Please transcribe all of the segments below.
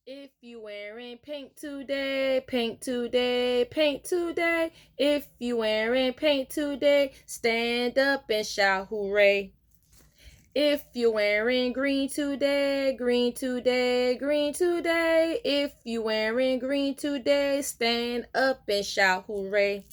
If you wearing pink today, pink today, pink today. If you wearing pink today, stand up and shout hooray. If you wearing green today, green today, green today. If you wearing green today, stand up and shout hooray.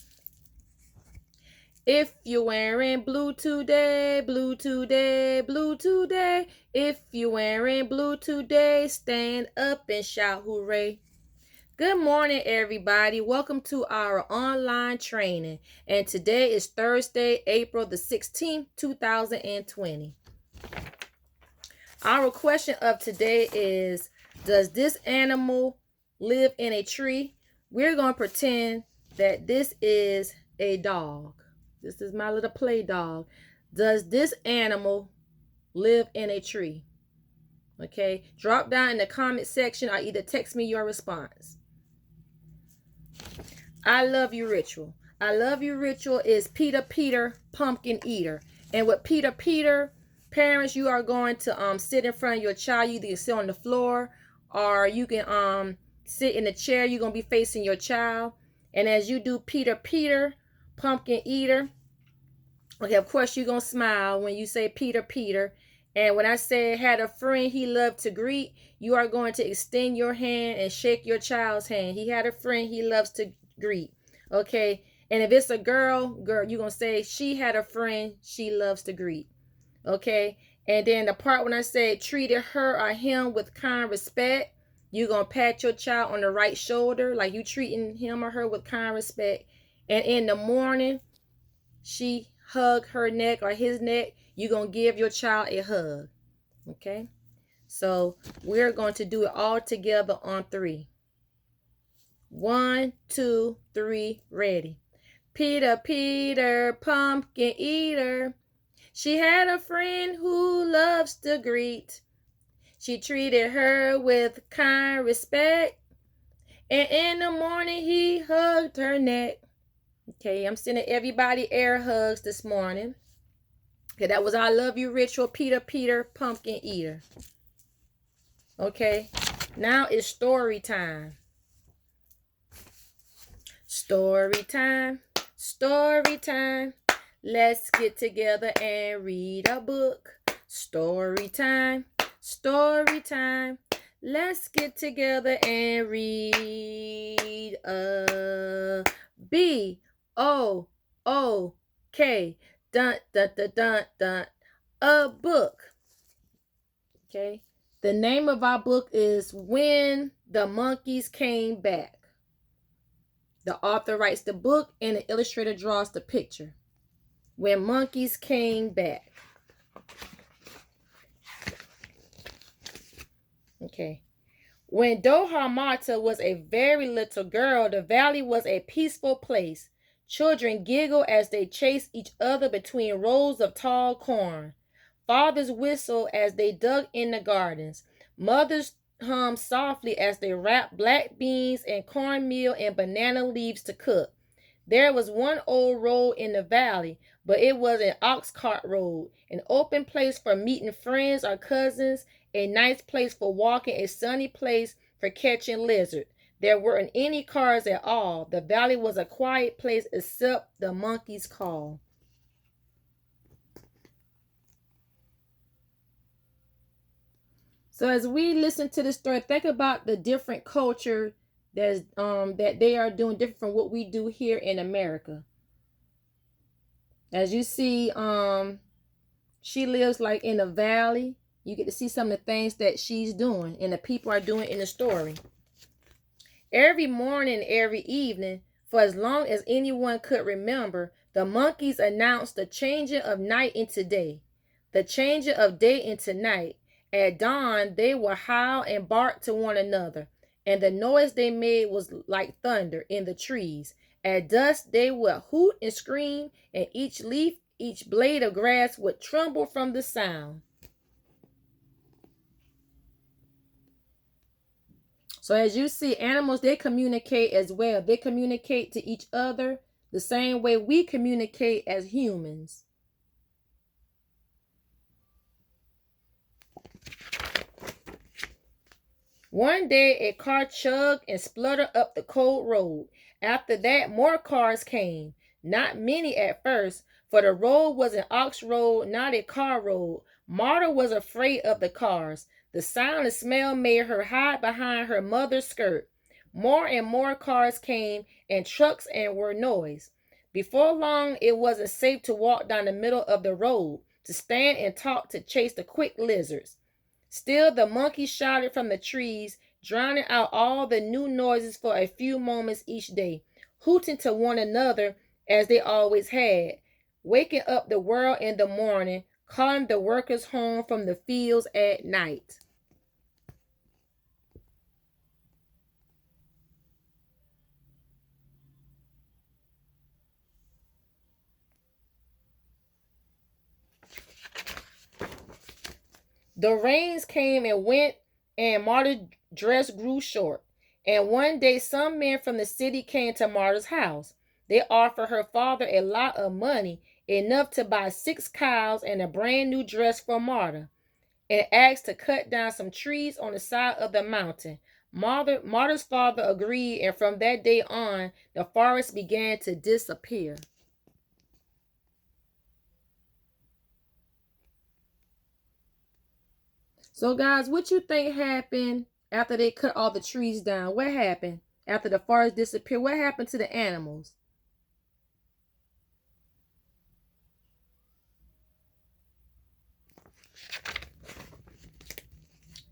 If you're wearing blue today, blue today, blue today. If you're wearing blue today, stand up and shout hooray. Good morning, everybody. Welcome to our online training. And today is Thursday, April the 16th, 2020. Our question of today is, does this animal live in a tree? We're going to pretend that this is a dog. This is my little play dog. Does this animal live in a tree? Okay, drop down in the comment section or either text me your response. I love you ritual. I love you ritual is Peter Peter pumpkin eater. And with Peter Peter, parents, you are going to sit in front of your child. You either sit on the floor or you can sit in the chair. You're going to be facing your child. And as you do Peter Peter pumpkin eater, okay, of course you're going to smile when you say Peter Peter. And when I say had a friend he loved to greet, you are going to extend your hand and shake your child's hand. He had a friend he loves to greet. Okay. And if it's a girl, you're going to say she had a friend she loves to greet. Okay. And then the part when I say treated her or him with kind respect, you're going to pat your child on the right shoulder like you treating him or her with kind respect. And in the morning, she hug her neck or his neck, you're going to give your child a hug. Okay. So we're going to do it all together on 3. 1, 2, 3, ready. Peter Peter pumpkin eater. She had a friend who loves to greet. She treated her with kind respect. And in the morning he hugged her neck. Okay, I'm sending everybody air hugs this morning. Okay, that was I love you ritual, Peter Peter pumpkin eater. Okay, now it's story time. Story time, story time. Let's get together and read a book. Story time, story time. Let's get together and read a B-O-O-K. Dun, dun, dun, dun, dun. A book. Okay. The name of our book is When the Monkeys Came Back. The author writes the book and the illustrator draws the picture. When Monkeys Came Back. Okay. When Dohamata was a very little girl, the valley was a peaceful place. Children giggled as they chased each other between rows of tall corn. Fathers whistled as they dug in the gardens. Mothers hummed softly as they wrapped black beans and cornmeal and banana leaves to cook. There was one old road in the valley, but it was an ox cart road, an open place for meeting friends or cousins, a nice place for walking, a sunny place for catching lizard. There weren't any cars at all. The valley was a quiet place except the monkey's call. So as we listen to the story, think about the different culture that they are doing different from what we do here in America. As you see, she lives like in a valley. You get to see some of the things that she's doing and the people are doing in the story. Every morning, every evening, for as long as anyone could remember, the monkeys announced the changing of night into day, the changing of day into night. At dawn, they would howl and bark to one another, and the noise they made was like thunder in the trees. At dusk, they would hoot and scream, and each leaf, each blade of grass would tremble from the sound. So as you see, animals, they communicate as well. They communicate to each other the same way we communicate as humans. One day, a car chugged and spluttered up the cold road. After that, more cars came. Not many at first, for the road was an ox road, not a car road. Marta was afraid of the cars. The sound and smell made her hide behind her mother's skirt. More and more cars came, and trucks and were noise. Before long, it wasn't safe to walk down the middle of the road, to stand and talk, to chase the quick lizards. Still, the monkeys shouted from the trees, drowning out all the new noises for a few moments each day, hooting to one another as they always had, waking up the world in the morning, calling the workers home from the fields at night. The rains came and went, and Marta's dress grew short. And one day some men from the city came to Marta's house. They offered her father a lot of money, enough to buy 6 cows and a brand new dress for Marta, and asked to cut down some trees on the side of the mountain. Marta's father agreed, and from that day on, the forest began to disappear. So, guys, what you think happened after they cut all the trees down? What happened after the forest disappeared? What happened to the animals?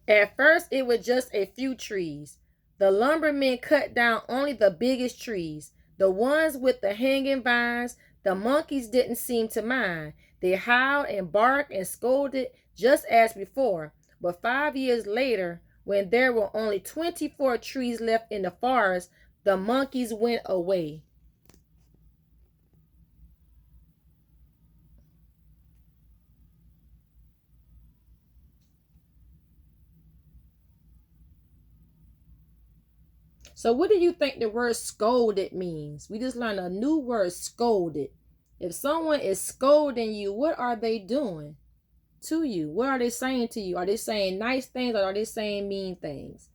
At first, it was just a few trees. The lumbermen cut down only the biggest trees, the ones with the hanging vines. The monkeys didn't seem to mind. They howled and barked and scolded just as before. But 5 years later, when there were only 24 trees left in the forest, the monkeys went away. So what do you think the word scolded means? We just learned a new word, scolded. If someone is scolding you, what are they doing to you? What are they saying to you? Are they saying nice things or are they saying mean things?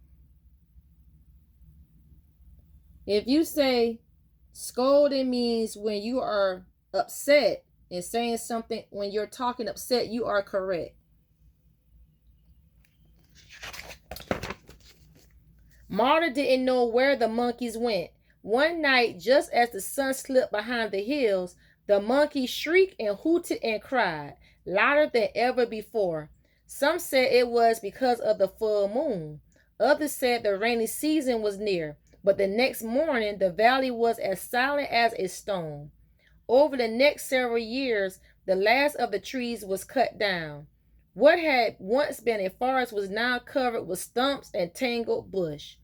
If you say scolding means when you are upset and saying something, when you're talking upset, you are correct. Marta didn't know where the monkeys went. One night, just as the sun slipped behind the hills, the monkeys shrieked and hooted and cried, louder than ever before. Some said it was because of the full moon. Others said the rainy season was near. But the next morning, the valley was as silent as a stone. Over the next several years, the last of the trees was cut down. What had once been a forest was now covered with stumps and tangled bush.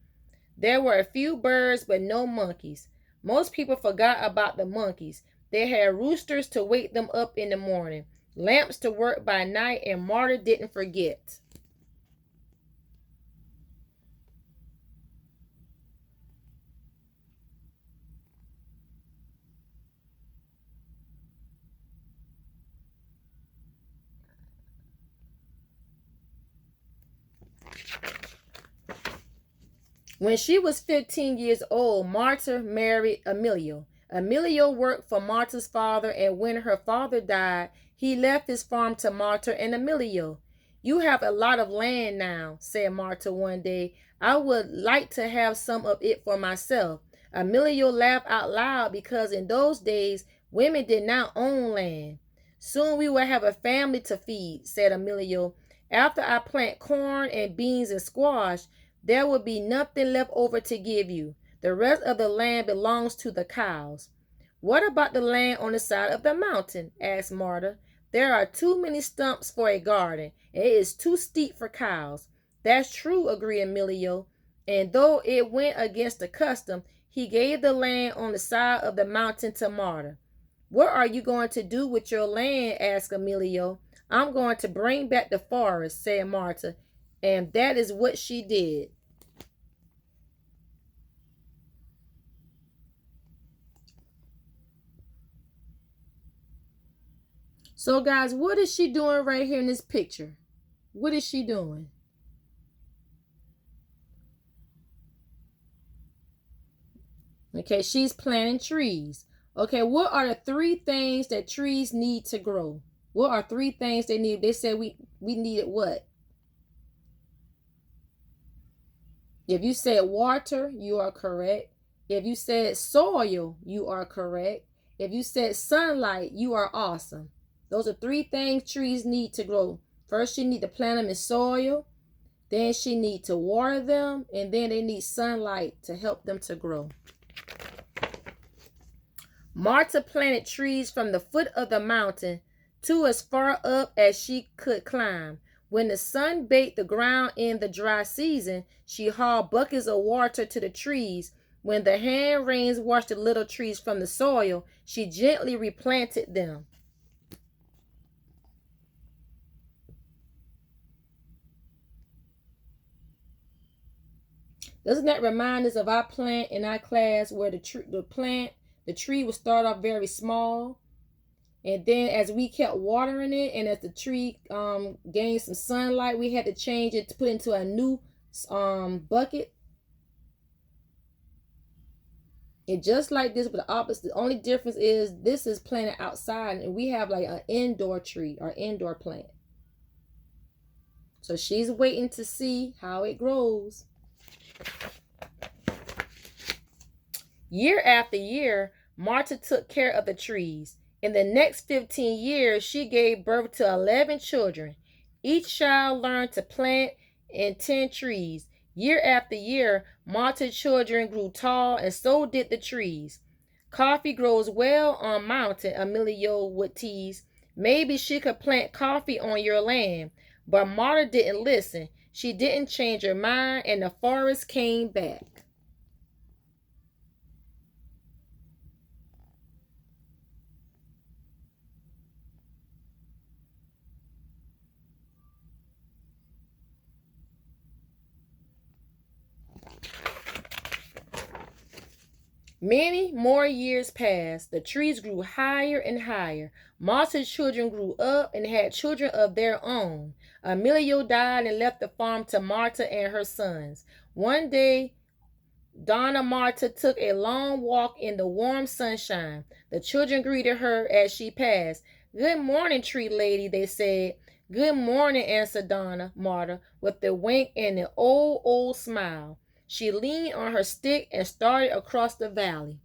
There were a few birds, but no monkeys. Most people forgot about the monkeys. They had roosters to wake them up in the morning, lamps to work by night, and Marta didn't forget. When she was 15 years old, Marta married Emilio. Emilio worked for Marta's father, and when her father died, he left his farm to Marta and Emilio. "You have a lot of land now," said Marta one day. "I would like to have some of it for myself." Emilio laughed out loud because in those days, women did not own land. "Soon we will have a family to feed," said Emilio. "After I plant corn and beans and squash, there will be nothing left over to give you. The rest of the land belongs to the cows." "What about the land on the side of the mountain?" asked Marta. "There are too many stumps for a garden, and it is too steep for cows." "That's true," agreed Emilio. And though it went against the custom, he gave the land on the side of the mountain to Marta. "What are you going to do with your land?" asked Emilio. "I'm going to bring back the forest," said Marta. And that is what she did. So guys, what is she doing right here in this picture? What is she doing? Okay, she's planting trees. Okay, what are the 3 things that trees need to grow? What are 3 things they need? They said we needed what? If you said water, you are correct. If you said soil, you are correct. If you said sunlight, you are awesome. Those are 3 things trees need to grow. First, you need to plant them in soil. Then she need to water them. And then they need sunlight to help them to grow. Martha planted trees from the foot of the mountain to as far up as she could climb. When the sun baked the ground in the dry season, she hauled buckets of water to the trees. When the hand rains washed the little trees from the soil, she gently replanted them. Doesn't that remind us of our plant in our class where the tree would start off very small, and then as we kept watering it and as the tree gained some sunlight, we had to change it to put into a new bucket. It just like this, but the opposite. The only difference is this is planted outside and we have like an indoor tree or indoor plant. So she's waiting to see how it grows. Year after year, Martha took care of the trees. In the next 15 years, she gave birth to 11 children. Each child learned to plant and tend trees. Year after year, Martha's children grew tall, and so did the trees. Coffee grows well on mountain, Emilio would tease. Maybe she could plant coffee on your land. But Martha didn't listen. She didn't change her mind, and the forest came back. Many more years passed. The trees grew higher and higher. Martha's children grew up and had children of their own. Emilio died and left the farm to Martha and her sons. One day, Donna Martha took a long walk in the warm sunshine. The children greeted her as she passed. "Good morning, tree lady," they said. "Good morning," answered Donna Martha with a wink and an old smile. She leaned on her stick and started across the valley.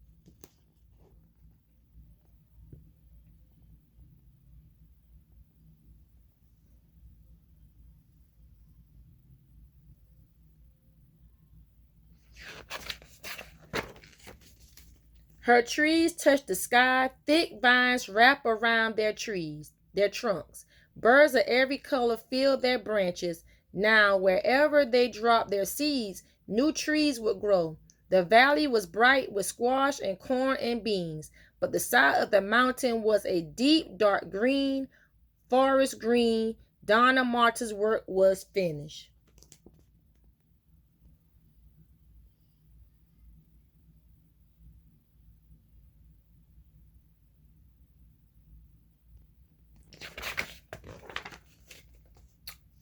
Her trees touched the sky. Thick vines wrap around their trunks. Birds of every color filled their branches. Now, wherever they dropped their seeds, new trees would grow. The valley was bright with squash and corn and beans, but the side of the mountain was a deep, dark green, forest green. Donna Martha's work was finished.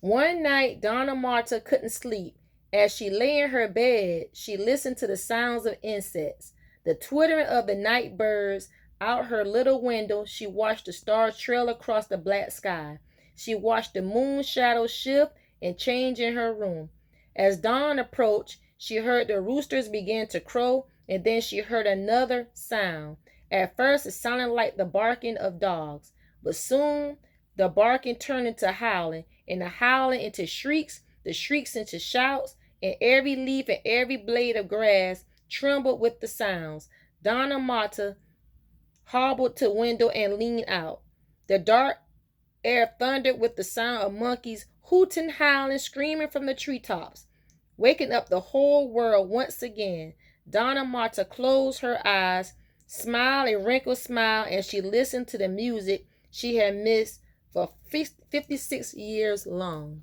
One night, Donna Martha couldn't sleep. As she lay in her bed, she listened to the sounds of insects, the twittering of the night birds. Out her little window, she watched the stars trail across the black sky. She watched the moon shadow shift and change in her room. As dawn approached, she heard the roosters begin to crow, and then she heard another sound. At first, it sounded like the barking of dogs, but soon the barking turned into howling, and the howling into shrieks, the shrieks into shouts, and every leaf and every blade of grass trembled with the sounds. Donna Martha hobbled to the window and leaned out. The dark air thundered with the sound of monkeys hooting, howling, screaming from the treetops, waking up the whole world once again. Donna Martha closed her eyes, smiled a wrinkled smile, and she listened to the music she had missed for 56 years long.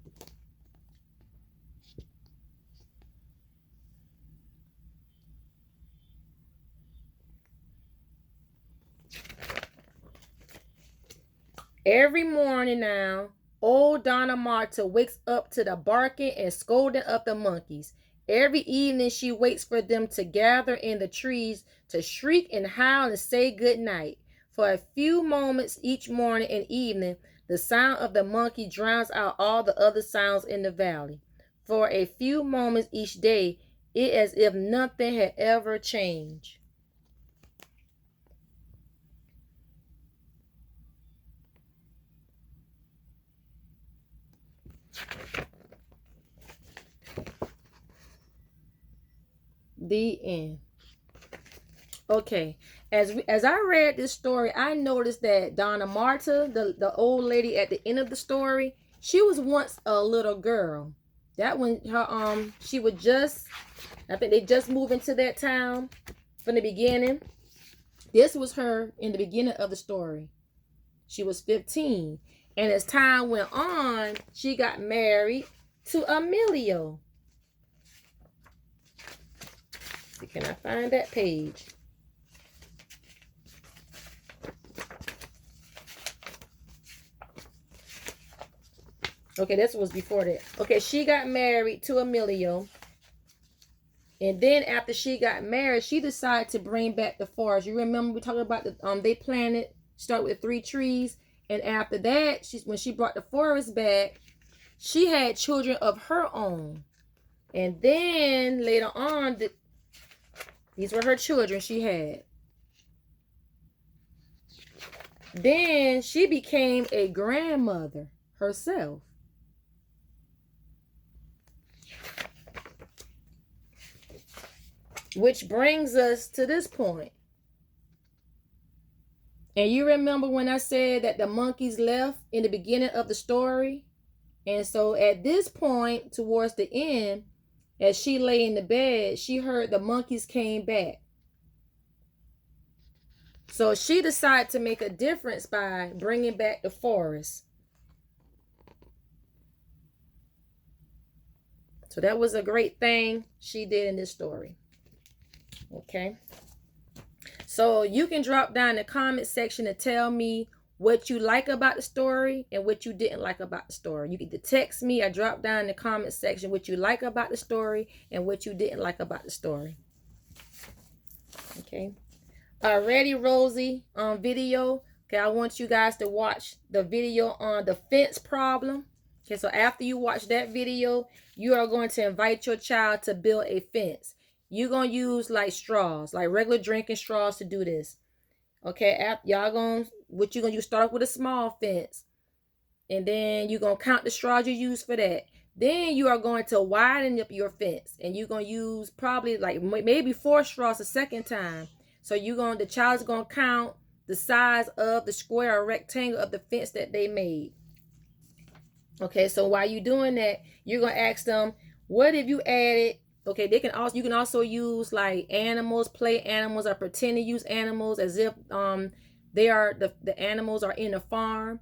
Every morning now, old Donna Martha wakes up to the barking and scolding of the monkeys. Every evening she waits for them to gather in the trees to shriek and howl and say good night. For a few moments each morning and evening, the sound of the monkey drowns out all the other sounds in the valley. For a few moments each day, it is as if nothing had ever changed. The end. Okay, as I read this story, I noticed that Donna Marta, the old lady at the end of the story, she was once a little girl. That when her she would just, I think they just moved into that town from the beginning. This was her in the beginning of the story. She was 15, and as time went on, she got married to Emilio. Can I find that page? Okay, this was before that. Okay, she got married to Emilio. And then after she got married, she decided to bring back the forest. You remember we talked about the they planted, start with 3 trees. And after that, when she brought the forest back, she had children of her own. And then later on, these were her children she had. Then she became a grandmother herself. Which brings us to this point. And you remember when I said that the monkeys left in the beginning of the story? And so at this point, towards the end, as she lay in the bed, she heard the monkeys came back. So she decided to make a difference by bringing back the forest. So that was a great thing she did in this story. Okay. So you can drop down in the comment section and tell me what you like about the story and what you didn't like about the story. You can text me or drop down in the comment section what you like about the story and what you didn't like about the story. Okay. Ready, Rosie, on video. Okay, I want you guys to watch the video on the fence problem. Okay, so after you watch that video, you are going to invite your child to build a fence. You're going to use like straws, like regular drinking straws to do this. Okay, y'all going to, what you're going to use, start off with a small fence. And then you're going to count the straws you use for that. Then you are going to widen up your fence. And you're going to use probably like maybe 4 straws a second time. So the child's going to count the size of the square or rectangle of the fence that they made. Okay, so while you're doing that, you're going to ask them, what have you added? Okay, you can also use like animals, play animals, or pretend to use animals as if they are the animals are in a farm.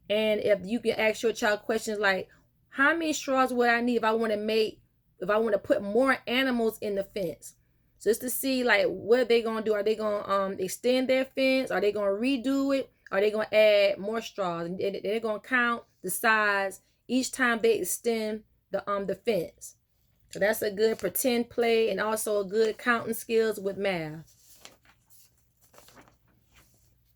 And if you can ask your child questions like, how many straws would I need if I want to put more animals in the fence? Just to see like what they gonna do. Are they gonna extend their fence? Are they gonna redo it? Are they gonna add more straws? And they're gonna count the size each time they extend the fence. So that's a good pretend play and also a good counting skills with math.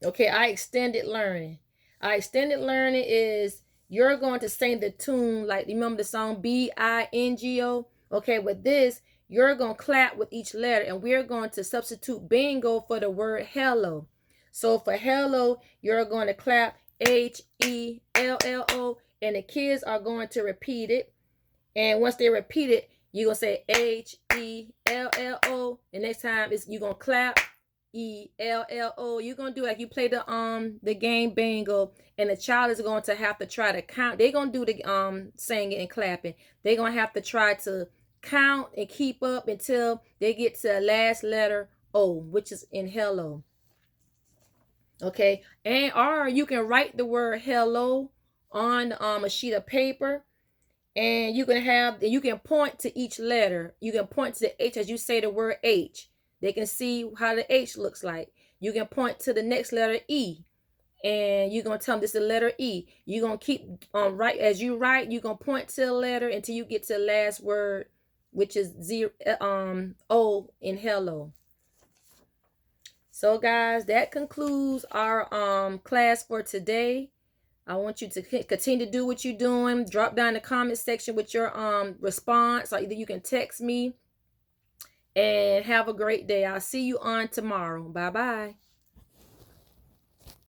Okay, extended learning. Extended learning is you're going to sing the tune, like you remember the song B-I-N-G-O? Okay, with this, you're going to clap with each letter, and we're going to substitute bingo for the word hello. So for hello, you're going to clap H-E-L-L-O, and the kids are going to repeat it. And once they repeat it, you're going to say H-E-L-L-O. And next time you're going to clap E-L-L-O. You're going to do like you play the game bingo, and the child is going to have to try to count. They're going to do the singing and clapping. They're going to have to try to count and keep up until they get to the last letter O, which is in hello. Okay, or you can write the word hello on a sheet of paper, and you can point to each letter. You can point to the H as you say the word H. They can see how the H looks like. You can point to the next letter E, and you're gonna tell them this is the letter E. You're gonna keep right as you write. You're gonna point to the letter until you get to the last word which is zero, O in hello. So guys, that concludes our class for today. I want you to continue to do what you're doing. Drop down in the comment section with your response, or either you can text me. And have a great day. I'll see you on tomorrow. Bye-bye.